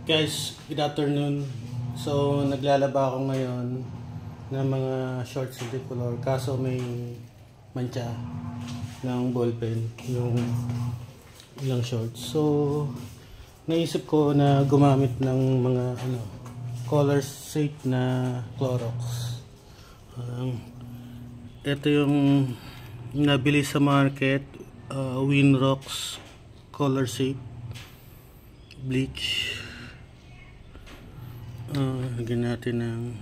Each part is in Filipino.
Guys, good afternoon. So, naglalaba ako ngayon ng mga shorts na color kaso may mancha ng ballpen yung ilang shorts. So, naisip ko na gumamit ng mga color safe na Clorox. Ito yung nabili sa market, Winrox color safe bleach. Lagyan natin ng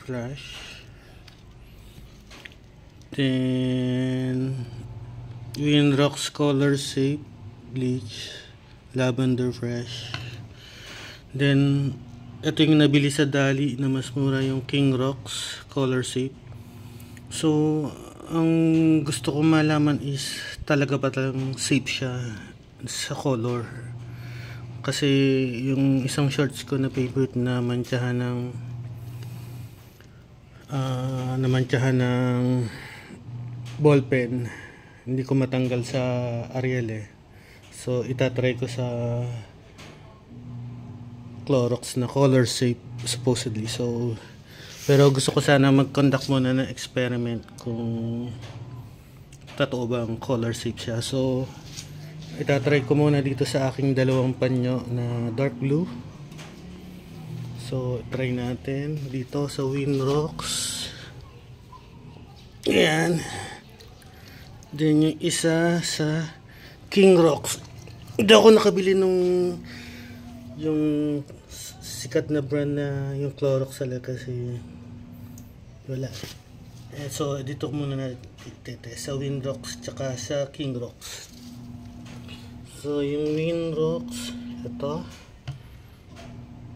flash, then Winrox color safe bleach lavender fresh, then ito yung nabili sa Dali na mas mura, yung Kingrox color safe. So ang gusto ko malaman is talaga ba talagang safe siya sa color, kasi yung isang shorts ko na favorite na mantsahan ng ballpen, hindi ko matanggal sa Ariel so itatry ko sa Clorox na color safe supposedly. So pero gusto ko sana mag-conduct muna ng experiment kung totoo bang color safe siya. So itatry ko muna dito sa aking dalawang panyo na dark blue. So try natin dito sa Winrox. Ayan. Then yung isa sa Kingrox. Hindi ako nakabili nung yung sikat na brand na yung Clorox kasi wala. So dito muna natin sa Winrox tsaka sa Kingrox. So yung Winrox ito,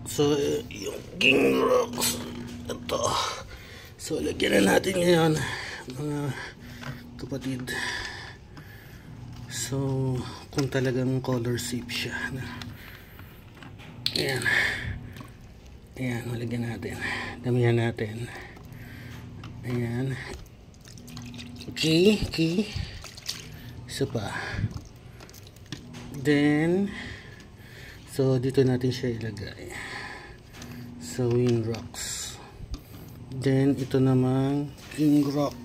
so yung Kingrox ito. So lagyan na natin ngayon mga kapatid. So kung talagang color safe siya, ayan, ayan, malagyan natin, damihan natin, ayan, okay, isa pa. Then so dito natin siya ilagay sa Winrox. Then ito namang Kingrox,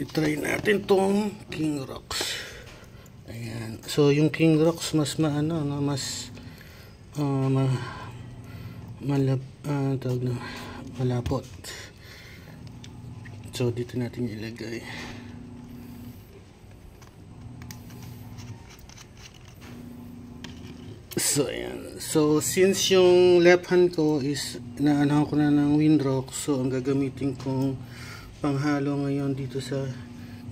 itry natin tong Kingrox. Ayan. So yung Kingrox mas malapot. So dito natin ilagay. So ayan. So since yung left hand ko is inaanahan ko na ng Winrox, so ang gagamitin kong panghalo ngayon dito sa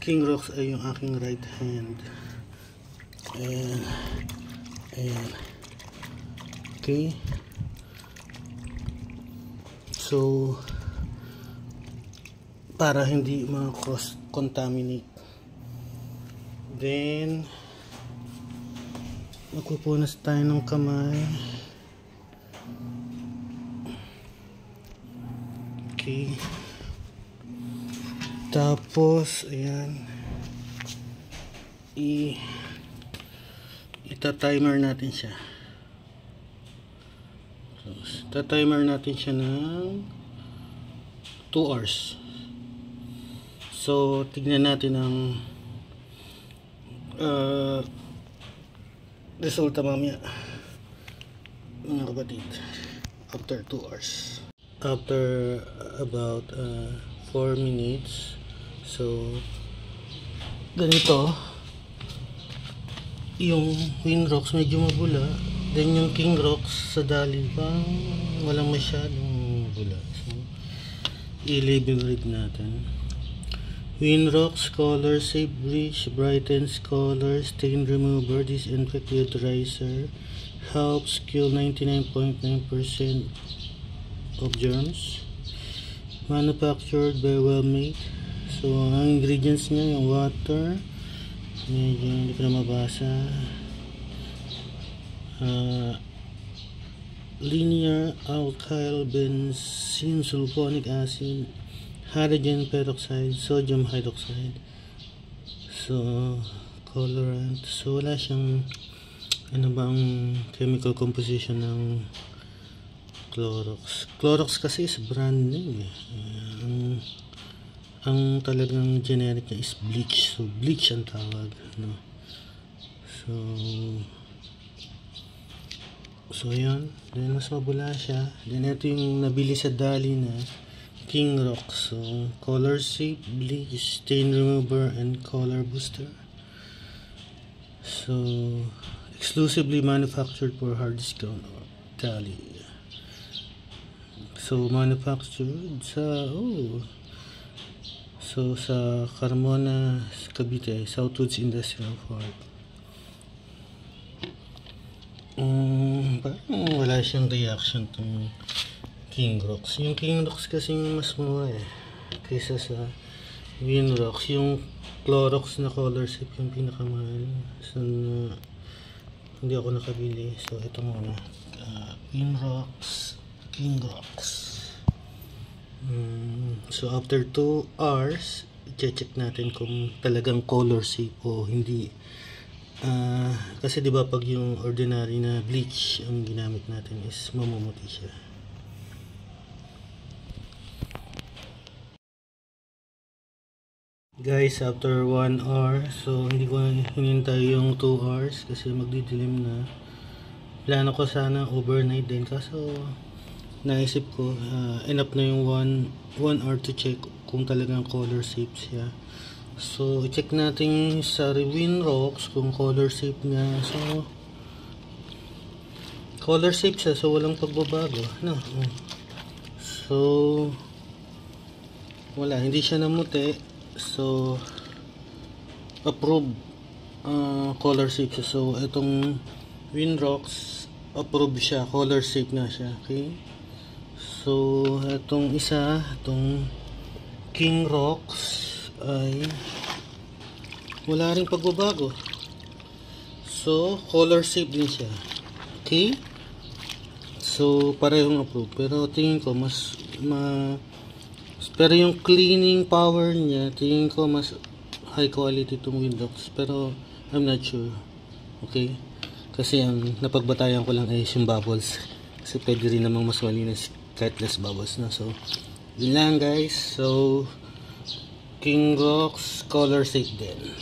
Kingrox ay yung aking right hand. Ayan. Ayan. Okay. So para hindi ma-cross contaminate. Then magpupunas tayo ng kamay. Okay. Tapos ayan, ita-timer natin siya. So, ita-timer natin siya ng 2 hours. So tignan natin ang resulta mamaya mga kapatid after 2 hours. After about 4 minutes, so ganito yung Winrox, medyo mabula. Then yung Kingrox sa Dali pang walang masyadong bula. So i-label read natin. Winrox color safe bleach brightens color, stain remover, disinfect deodorizer, helps kill 99.9% of germs, manufactured by Well-Made. So ang ingredients niya yung water, medyo hindi ko na mabasa, linear alkyl benzene sulfonic acid, hydrogen peroxide, sodium hydroxide. So colorant. So wala siyang ano ba ang chemical composition ng Clorox. Clorox kasi is brand name eh. Ang talagang generic niya is bleach. So bleach ang tawag, no? So ayan, then mas mabula siya. Then ito yung nabili sa Dali na King Rock. So color safe, bleach, stain remover, and color booster. So exclusively manufactured for hard discount or Dali. So manufactured sa sa Carmona, Cavite, Southwoods Industrial Park. Parang wala siyang reaction tong King Rocks. Yung King Rocks kasi mas mura eh kaysa sa Winrox. Yung Clorox na color safe yung pinakamahal. So hindi ako nakabili. So ito muna, Winrox, King Rocks. So after 2 hours i-check natin kung talagang color safe o hindi. Kasi di ba pag yung ordinary na bleach ang ginamit natin is mamumuti siya. Guys, after 1 hour, so hindi ko hinintay yung 2 hours kasi magdidilim na. Plano ko sana overnight din, kaso naisip ko enough na yung 1 hour to check kung talagang color safe siya. So i-check natin sa Winrox kung color safe niya. So color safe siya, so walang pagbabago, no? So wala, hindi siya namuti. So approve, color safe siya. So itong Winrox approve siya, color safe na siya. Okay, so itong isa, itong King Rocks ay wala ring pagbabago. So color safe din siya. Okay, so parehong approve, pero tingin ko pero yung cleaning power niya, tingin ko mas high quality itong Winrox, pero I'm not sure. Okay, kasi ang napagbatayan ko lang ay yung bubbles, kasi pwede rin namang mas malinis kahit less bubbles na. So yun lang guys. So King Rocks color safe din.